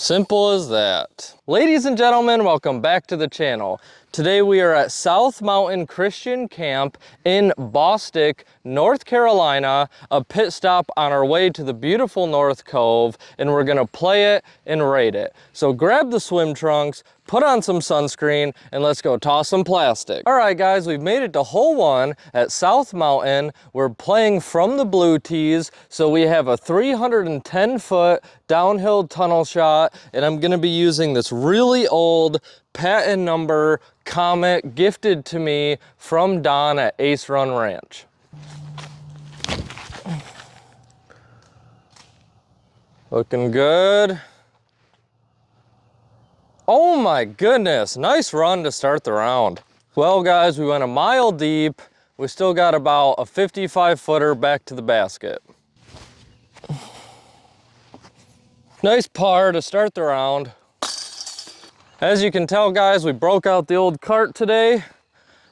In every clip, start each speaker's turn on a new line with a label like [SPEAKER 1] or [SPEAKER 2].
[SPEAKER 1] Simple as that. Ladies and gentlemen, welcome back to the channel. Today we are at South Mountain Christian Camp in Bostic, North Carolina, a pit stop on our way to the beautiful North Cove, and we're gonna play it and rate it. So grab the swim trunks, put on some sunscreen, and let's go toss some plastic. All right guys, we've made it to hole 1 at South Mountain. We're playing from the blue tees, so we have a 310-foot downhill tunnel shot, and I'm gonna be using this really old patent number Comet gifted to me from Don at Ace Run Ranch. Looking good. Oh my goodness, nice run to start the round. Well guys, we went a mile deep. We still got about a 55-footer back to the basket. Nice par to start the round. As you can tell guys, we broke out the old cart today.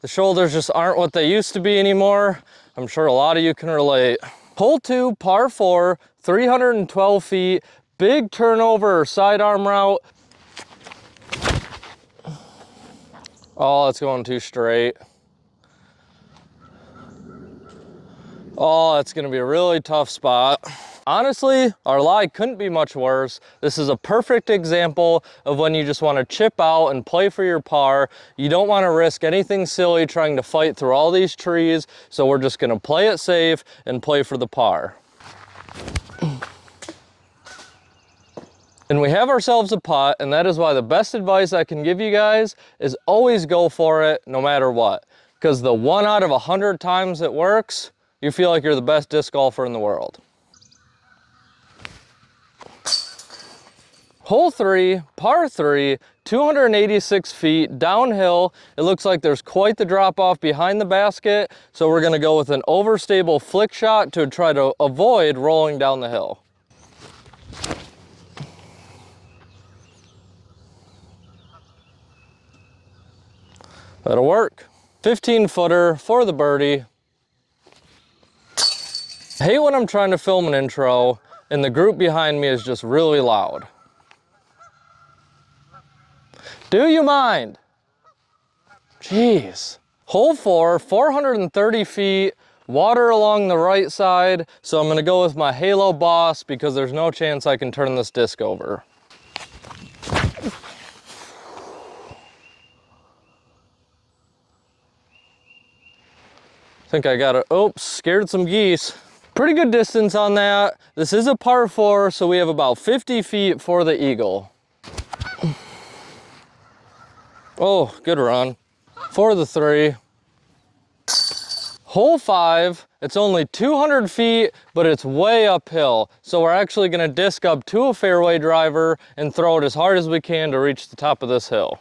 [SPEAKER 1] The shoulders just aren't what they used to be anymore. I'm sure a lot of you can relate. Hole 2, par 4, 312 feet, big turnover sidearm route. Oh, it's going too straight. Oh, that's gonna be a really tough spot. Honestly, our lie couldn't be much worse. This is a perfect example of when you just want to chip out and play for your par. You don't want to risk anything silly trying to fight through all these trees, so we're just going to play it safe and play for the par. And we have ourselves a putt, and that is why the best advice I can give you guys is always go for it no matter what. Because the 1 out of 100 times it works, you feel like you're the best disc golfer in the world. Hole 3, par 3, 286 feet downhill. It looks like there's quite the drop off behind the basket, so we're gonna go with an overstable flick shot to try to avoid rolling down the hill. That'll work. 15-footer for the birdie. I hate when I'm trying to film an intro and the group behind me is just really loud. Do you mind? Jeez. Hole 4, 430 feet, water along the right side, so I'm gonna go with my Halo Boss because there's no chance I can turn this disc over. I think I got it. Oops, scared some geese. Pretty good distance on that. This is a par 4, so we have about 50 feet for the eagle. Oh, good run. For the 3. Hole 5, it's only 200 feet, but it's way uphill. So we're actually gonna disc up to a fairway driver and throw it as hard as we can to reach the top of this hill.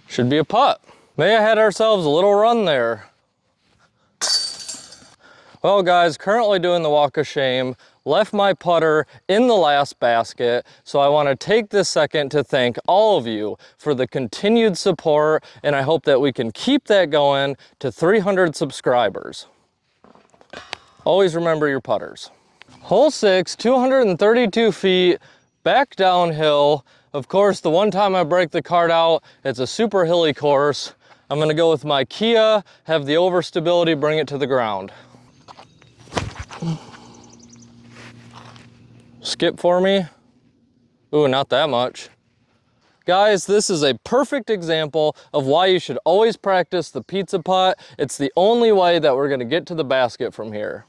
[SPEAKER 1] Should be a putt. May have had ourselves a little run there. Well guys, currently doing the walk of shame. Left my putter in the last basket, so I want to take this second to thank all of you for the continued support, and I hope that we can keep that going to 300 subscribers. Always remember your putters. Hole 6, 232 feet, back downhill. Of course, the one time I break the cart out, it's a super hilly course. I'm going to go with my Kia, have the overstability bring it to the ground. Skip for me. Ooh, not that much. Guys, this is a perfect example of why you should always practice the pizza putt. It's the only way that we're gonna get to the basket from here.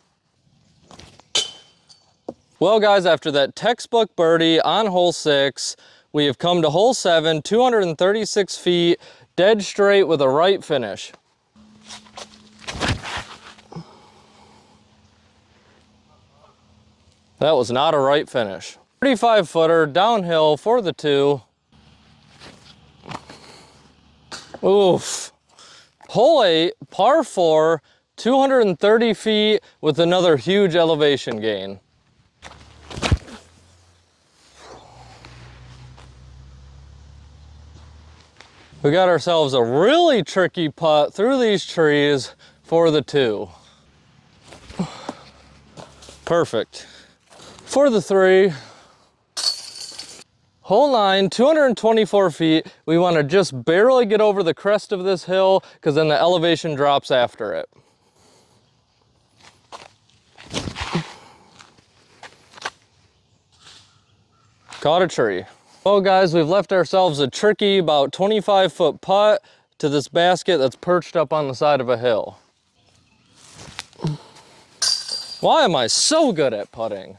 [SPEAKER 1] Well guys, after that textbook birdie on hole 6, we have come to hole 7, 236 feet, dead straight with a right finish. That was not a right finish. 35-footer downhill for the 2. Oof. Hole 8, par 4, 230 feet with another huge elevation gain. We got ourselves a really tricky putt through these trees for the 2. Perfect. For the 3, hole 9, 224 feet. We want to just barely get over the crest of this hill because then the elevation drops after it. Caught a tree. Well guys, we've left ourselves a tricky about 25-foot putt to this basket that's perched up on the side of a hill. Why am I so good at putting?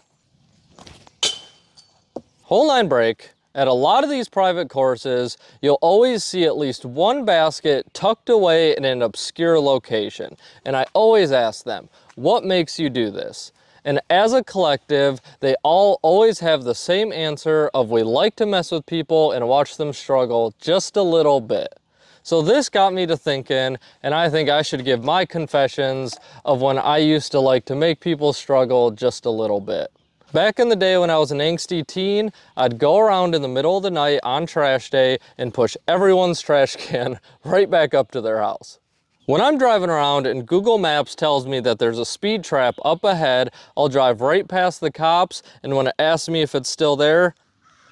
[SPEAKER 1] Hole 9 break. At a lot of these private courses, you'll always see at least one basket tucked away in an obscure location. And I always ask them, what makes you do this? And as a collective, they all always have the same answer of we like to mess with people and watch them struggle just a little bit. So this got me to thinking, and I think I should give my confessions of when I used to like to make people struggle just a little bit. Back in the day when I was an angsty teen, I'd go around in the middle of the night on trash day and push everyone's trash can right back up to their house. When I'm driving around and Google Maps tells me that there's a speed trap up ahead, I'll drive right past the cops, and when it asks me if it's still there,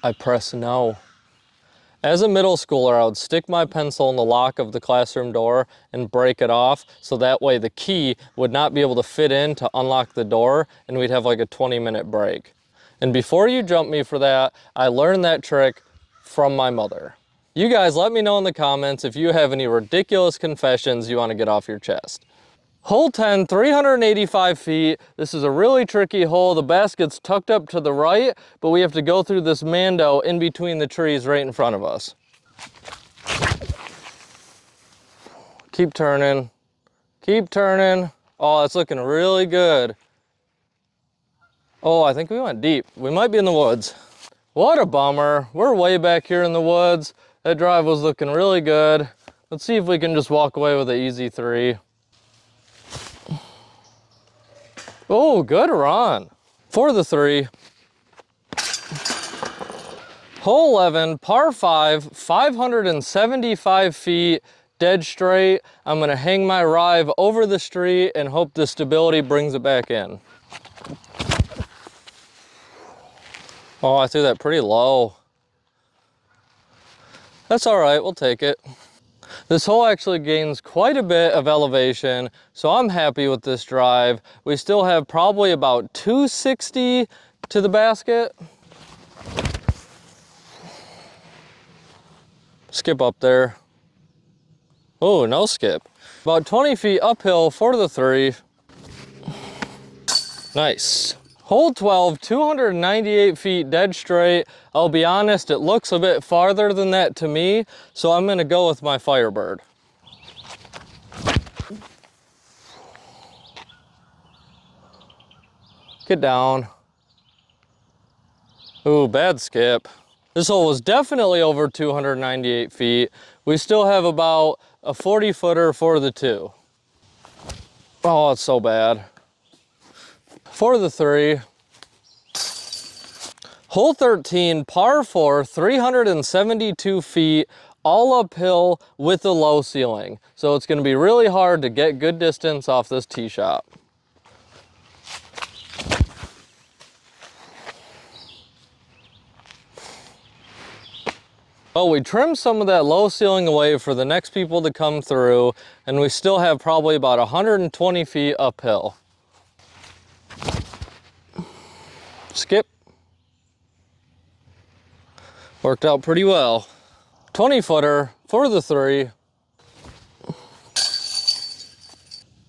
[SPEAKER 1] I press no. As a middle schooler, I would stick my pencil in the lock of the classroom door and break it off, so that way the key would not be able to fit in to unlock the door, and we'd have like a 20-minute break. And before you jump me for that, I learned that trick from my mother. You guys let me know in the comments if you have any ridiculous confessions you want to get off your chest. Hole 10, 385 feet. This is a really tricky hole. The basket's tucked up to the right, but we have to go through this mando in between the trees right in front of us. Keep turning. Keep turning. Oh, that's looking really good. Oh, I think we went deep. We might be in the woods. What a bummer. We're way back here in the woods. That drive was looking really good. Let's see if we can just walk away with an easy 3. Oh, good run. For the 3, hole 11, par 5, 575 feet, dead straight. I'm gonna hang my rive over the street and hope the stability brings it back in. Oh, I threw that pretty low. That's all right, we'll take it. This hole actually gains quite a bit of elevation, so I'm happy with this drive. We still have probably about 260 to the basket. Skip up there. Oh, no skip. About 20 feet uphill for the 3. Nice. Hole 12, 298 feet dead straight. I'll be honest, it looks a bit farther than that to me, so I'm gonna go with my Firebird. Get down. Ooh, bad skip. This hole was definitely over 298 feet. We still have about a 40-footer for the 2. Oh, it's so bad. For the 3, hole 13, par 4, 372 feet, all uphill with a low ceiling. So it's gonna be really hard to get good distance off this tee shot. Oh, we trimmed some of that low ceiling away for the next people to come through, and we still have probably about 120 feet uphill. Skip. Worked out pretty well. 20-footer for the 3.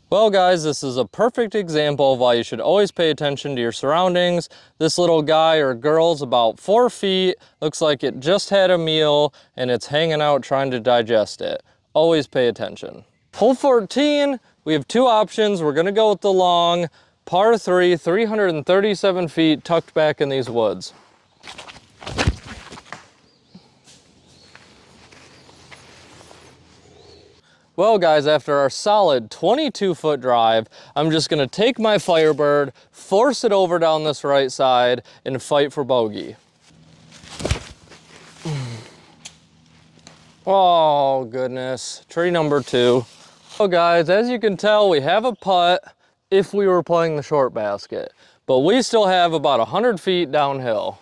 [SPEAKER 1] Well guys, this is a perfect example of why you should always pay attention to your surroundings. This little guy or girl's about 4 feet, looks like it just had a meal and it's hanging out trying to digest it. Always pay attention. Hole 14, we have 2 options. We're gonna go with the long, par 3, 337 feet tucked back in these woods. Well guys, after our solid 22-foot drive, I'm just gonna take my Firebird, force it over down this right side, and fight for bogey. Oh goodness, tree number 2. So guys, as you can tell, we have a putt if we were playing the short basket. but we still have about 100 feet downhill.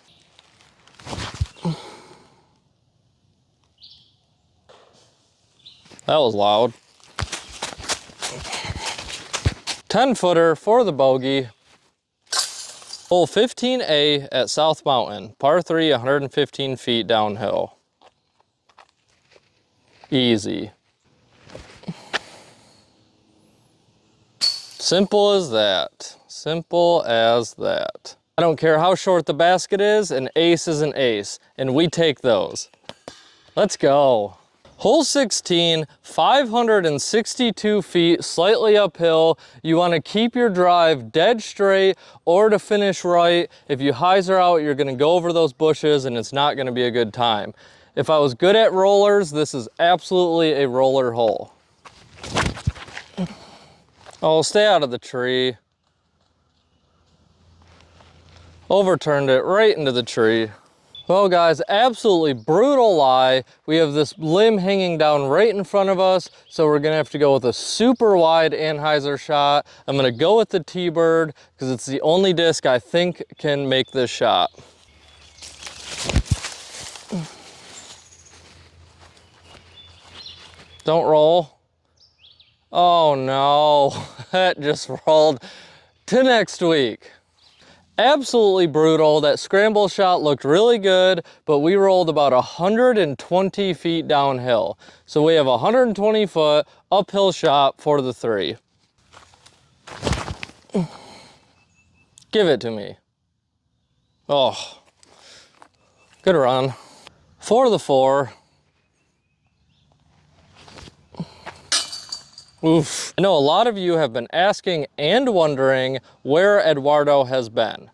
[SPEAKER 1] That was loud. 10-footer for the bogey. Hole 15A at South Mountain, par 3, 115 feet downhill. Easy. Simple as that. Simple as that. I don't care how short the basket is, an ace is an ace, and we take those. Let's go. Hole 16, 562 feet, slightly uphill. You want to keep your drive dead straight or to finish right. If you hyzer out, you're going to go over those bushes and it's not going to be a good time. If I was good at rollers, this is absolutely a roller hole. Oh, stay out of the tree. Overturned it right into the tree. Well guys, absolutely brutal lie. We have this limb hanging down right in front of us, so we're gonna have to go with a super wide anhyzer shot. I'm gonna go with the T-Bird because it's the only disc I think can make this shot. Don't roll. Oh no, that just rolled to next week. Absolutely brutal. That scramble shot looked really good, but we rolled about 120 feet downhill. So we have a 120 foot uphill shot for the 3. Give it to me. Oh, good run. For the 4. Oof. I know a lot of you have been asking and wondering where Eduardo has been.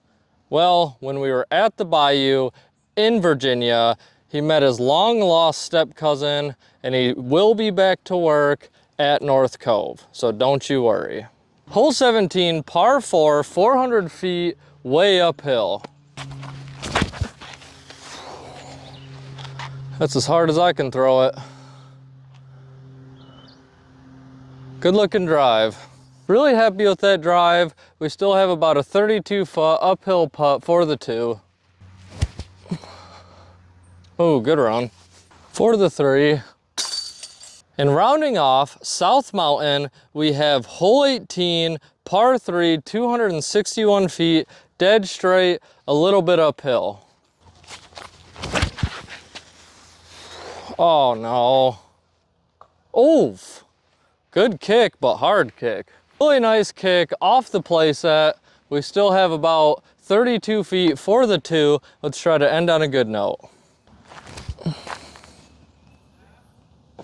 [SPEAKER 1] Well, when we were at the bayou in Virginia, he met his long-lost step-cousin, and he will be back to work at North Cove, so don't you worry. Hole 17, par 4, 400 feet, way uphill. That's as hard as I can throw it. Good looking drive. Really happy with that drive. We still have about a 32 foot uphill putt for the 2. Oh, good run. For the 3. And rounding off South Mountain, we have hole 18, par 3, 261 feet, dead straight, a little bit uphill. Oh no. Oof. Good kick, but hard kick. Really nice kick off the playset. We still have about 32 feet for the 2. Let's try to end on a good note.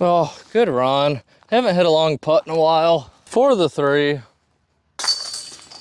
[SPEAKER 1] Oh, good run. Haven't hit a long putt in a while. For the 3.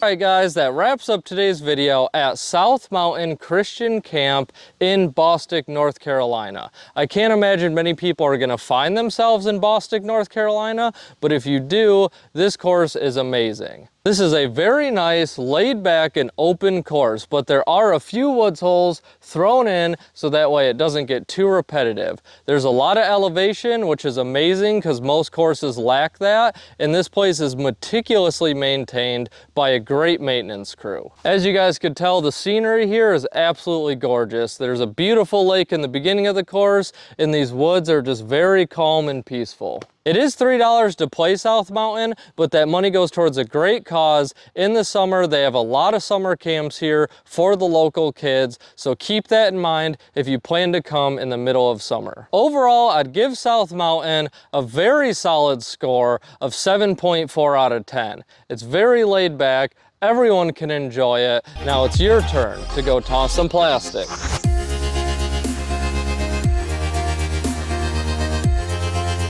[SPEAKER 1] All right guys, that wraps up today's video at South Mountain Christian Camp in Bostic, North Carolina. I can't imagine many people are gonna find themselves in Bostic, North Carolina, but if you do, this course is amazing. This is a very nice, laid back and open course, but there are a few woods holes thrown in so that way it doesn't get too repetitive. There's a lot of elevation, which is amazing because most courses lack that, and this place is meticulously maintained by a great maintenance crew. As you guys could tell, the scenery here is absolutely gorgeous. There's a beautiful lake in the beginning of the course, and these woods are just very calm and peaceful. It is $3 to play South Mountain, but that money goes towards a great cause. In the summer, they have a lot of summer camps here for the local kids, so keep that in mind if you plan to come in the middle of summer. Overall, I'd give South Mountain a very solid score of 7.4 out of 10. It's very laid back. Everyone can enjoy it. Now it's your turn to go toss some plastic.